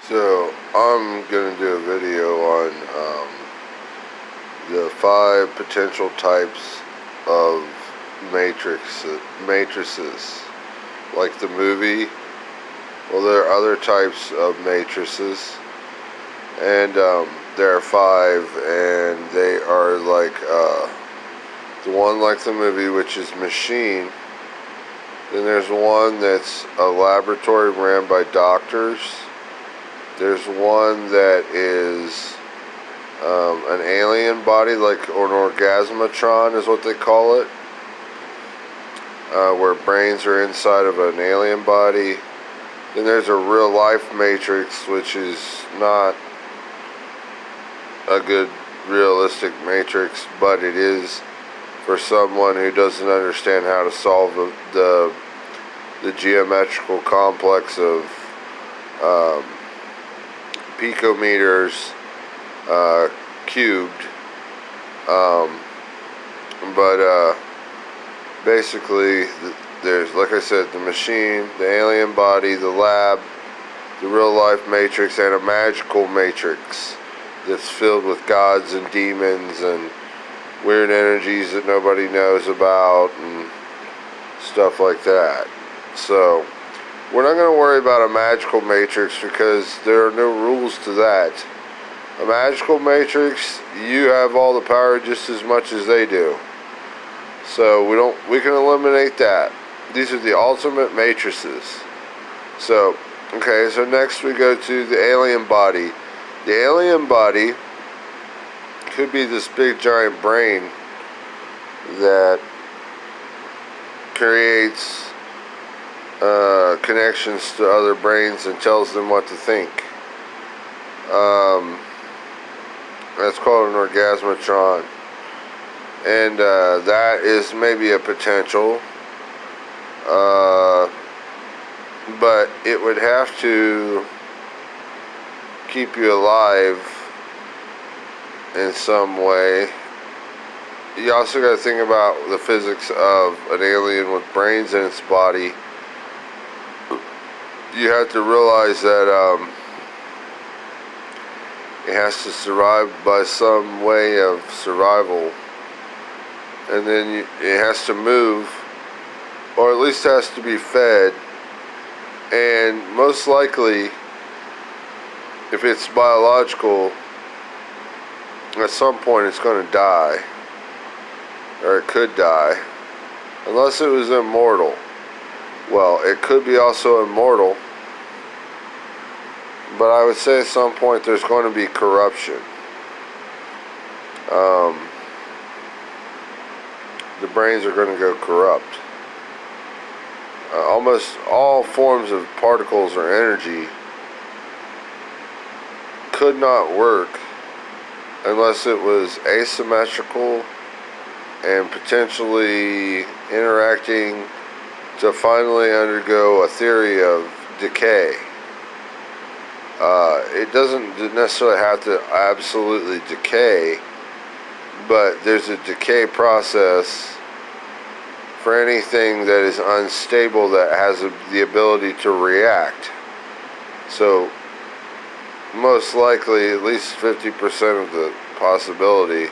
So I'm going to do a video on the 5 potential types of matrices. Like the movie, well, there are other types of matrices, and there are 5, and they are like the one like the movie, which is machine. Then there's one that's a laboratory ran by doctors. There's one that is an alien body, like an orgasmatron is what they call it, where brains are inside of an alien body. Then there's a real life matrix, which is not a good realistic matrix, but it is for someone who doesn't understand how to solve the geometrical complex of picometers cubed. But basically, there's, like I said, the machine, the alien body, the lab, the real life matrix, and a magical matrix that's filled with gods and demons and weird energies that nobody knows about and stuff like that. So we're not going to worry about a magical matrix because there are no rules to that. A magical matrix, you have all the power just as much as they do. So we can eliminate that. These are the ultimate matrices. So, okay, so next we go to the alien body. The alien body could be this big giant brain that creates connections to other brains and tells them what to think. That's called an orgasmatron. And that is maybe a potential. But it would have to keep you alive in some way. You also got to think about the physics of an alien with brains in its body. You have to realize that it has to survive by some way of survival, and then it has to move, or at least has to be fed, and most likely, if it's biological, at some point it's going to die, or it could die, unless it was immortal. Well, it could be also immortal, but I would say at some point there's going to be corruption. The brains are going to go corrupt. Almost all forms of particles or energy could not work unless it was asymmetrical and potentially interacting to finally undergo a theory of decay. It doesn't necessarily have to absolutely decay, but there's a decay process for anything that is unstable that has the ability to react. So most likely at least 50% of the possibility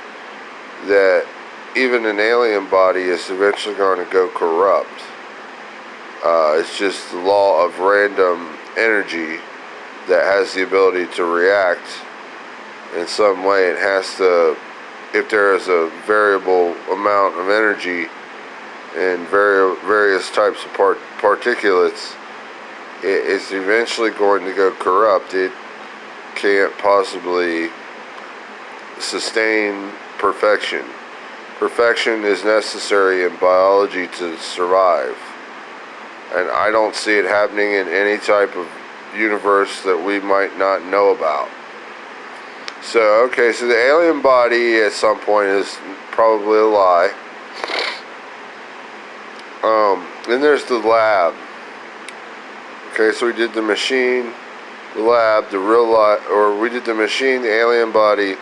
that even an alien body is eventually going to go corrupt. It's just the law of random energy that has the ability to react in some way. It has to, if there is a variable amount of energy in various types of particulates, it's eventually going to go corrupt. It can't possibly sustain perfection. Perfection is necessary in biology to survive, and I don't see it happening in any type of universe that we might not know about. So, okay, so the alien body at some point is probably a lie. Then there's the lab. Okay, so we did the machine, the lab, the real life, or we did the machine, the alien body.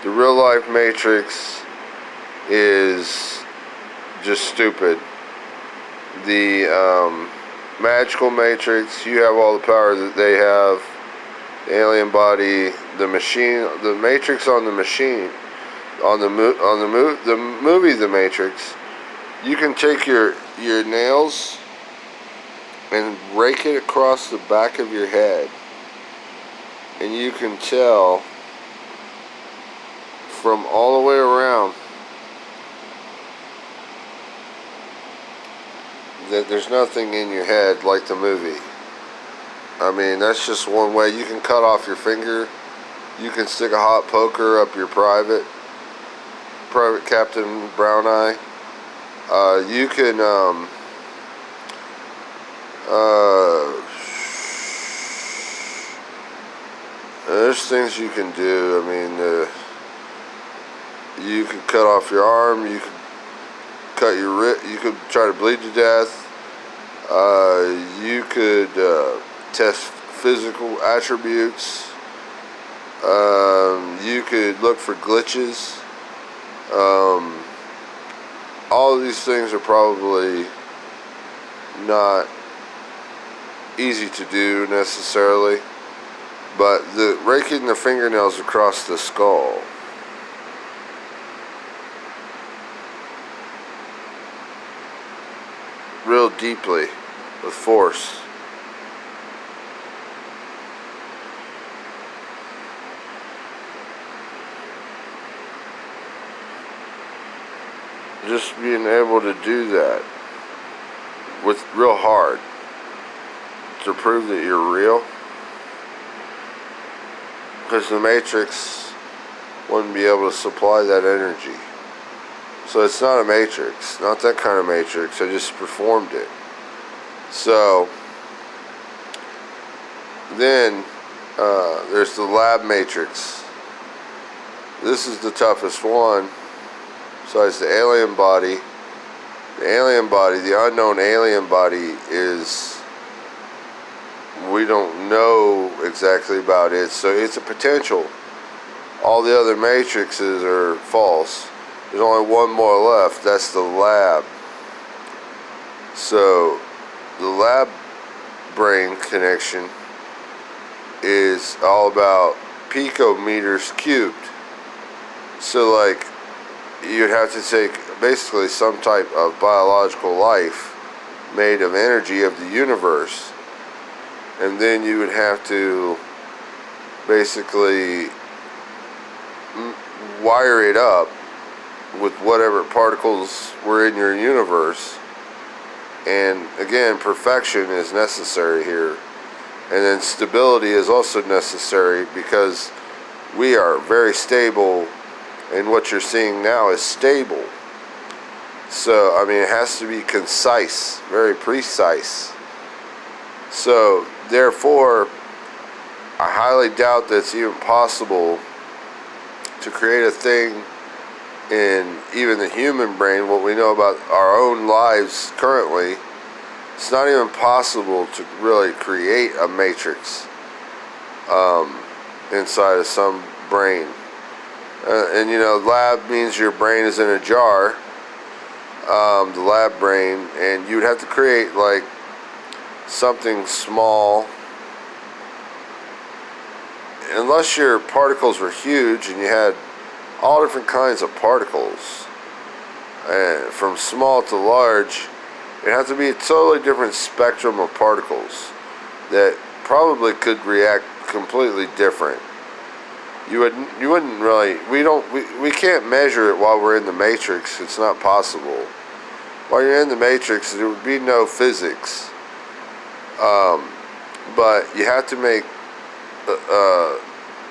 The real life matrix is just stupid. The magical matrix, you have all the power that they have. the alien body, the machine, the matrix on the machine, on the movie The Matrix. You can take your nails and rake it across the back of your head, and you can tell from all the way around that there's nothing in your head like the movie. I mean, that's just one way. You can cut off your finger. You can stick a hot poker up your private Captain Brown Eye. You can there's things you can do. I mean, you could cut off your arm. You could cut your wrist. You could try to bleed to death. You could test physical attributes. You could look for glitches. All of these things are probably not easy to do necessarily, but the raking the fingernails across the skull, real deeply with force, just being able to do that with real hard to prove that you're real, because the Matrix wouldn't be able to supply that energy. So it's not a matrix, not that kind of matrix. I just performed it. So then there's the lab matrix. This is the toughest one. Besides the alien body, the unknown alien body is, we don't know exactly about it, so it's a potential. All the other matrices are false. There's only one more left. That's the lab. So the lab brain connection is all about picometers cubed. So like, you'd have to take basically some type of biological life made of energy of the universe, and then you would have to basically wire it up with whatever particles were in your universe. And again, perfection is necessary here, and then stability is also necessary, because we are very stable, and what you're seeing now is stable. So I mean, it has to be concise, very precise. So therefore, I highly doubt that it's even possible to create a thing in even the human brain, what we know about our own lives currently. It's not even possible to really create a matrix inside of some brain. And you know, lab means your brain is in a jar, the lab brain, and you would have to create like something small, unless your particles were huge and you had all different kinds of particles, and from small to large. It has to be a totally different spectrum of particles that probably could react completely different. You wouldn't really, we can't measure it while we're in the matrix. It's not possible. While you're in the matrix, there would be no physics. But you have to make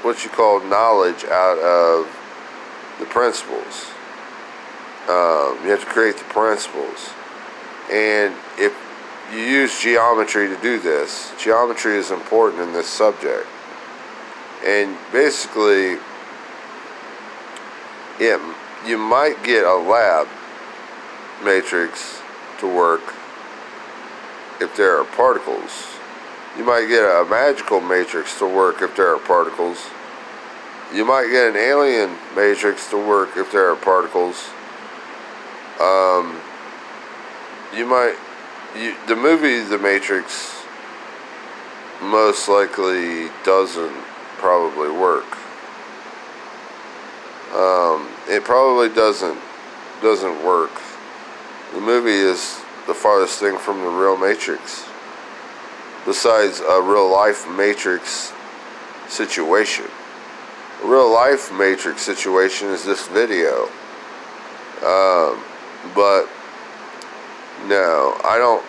what you call knowledge out of the principles. You have to create the principles. And if you use geometry to do this, geometry is important in this subject. And basically, you might get a lab matrix to work if there are particles. You might get a magical matrix to work if there are particles. You might get an alien matrix to work if there are particles. The movie The Matrix most likely doesn't probably work. It probably doesn't work. The movie is the farthest thing from the real Matrix, besides a real life Matrix situation. A real life Matrix situation is this video. But no, I don't.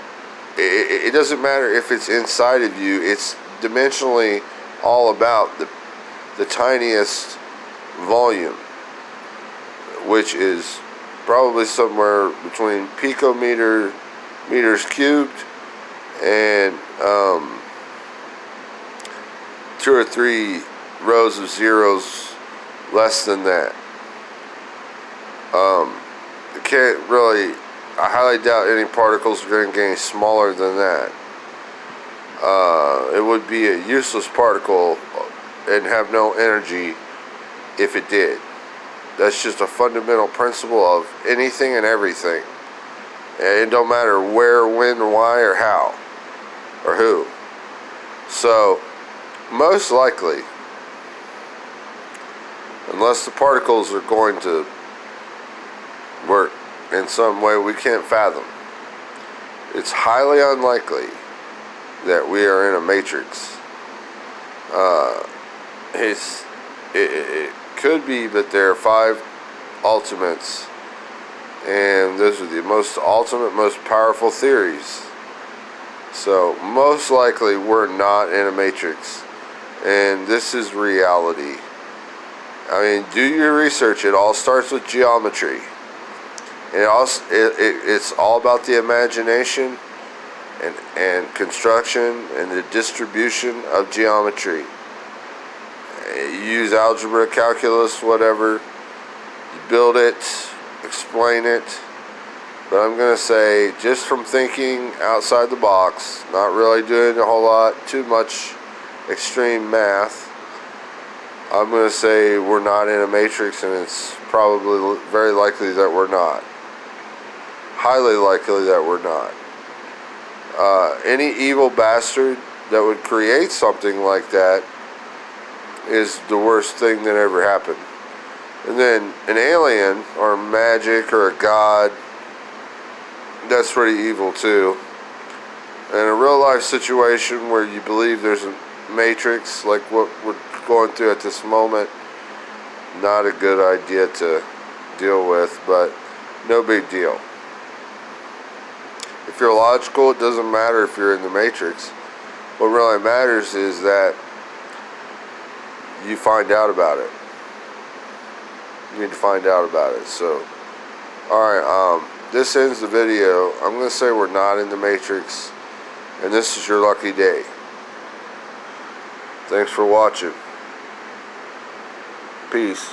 It doesn't matter if it's inside of you. It's dimensionally all about the tiniest volume, which is probably somewhere between meters cubed and 2 or 3 rows of zeros less than that. Can't really, I highly doubt any particles are going to get any smaller than that. It would be a useless particle and have no energy if it did. That's just a fundamental principle of anything and everything. And it don't matter where, when, why, or how, or who. So, most likely, unless the particles are going to work in some way we can't fathom, it's highly unlikely that we are in a matrix. It could be that there are 5 ultimates, and those are the most ultimate, most powerful theories. So most likely we're not in a matrix, and this is reality. I mean, do your research. It all starts with geometry. It's all about the imagination and construction and the distribution of geometry. You use algebra, calculus, whatever. You build it, explain it. But I'm going to say, just from thinking outside the box, not really doing a whole lot, too much extreme math, I'm going to say we're not in a matrix, and it's probably very likely that we're not. Highly likely that we're not. Any evil bastard that would create something like that is the worst thing that ever happened. And then an alien or magic or a god, that's pretty evil too. And a real life situation where you believe there's a matrix like what we're going through at this moment, not a good idea to deal with, but no big deal. If you're logical, it doesn't matter if you're in the matrix. What really matters is that you find out about it. You need to find out about it. So, alright, this ends the video. I'm going to say we're not in the matrix, and this is your lucky day. Thanks for watching. Peace.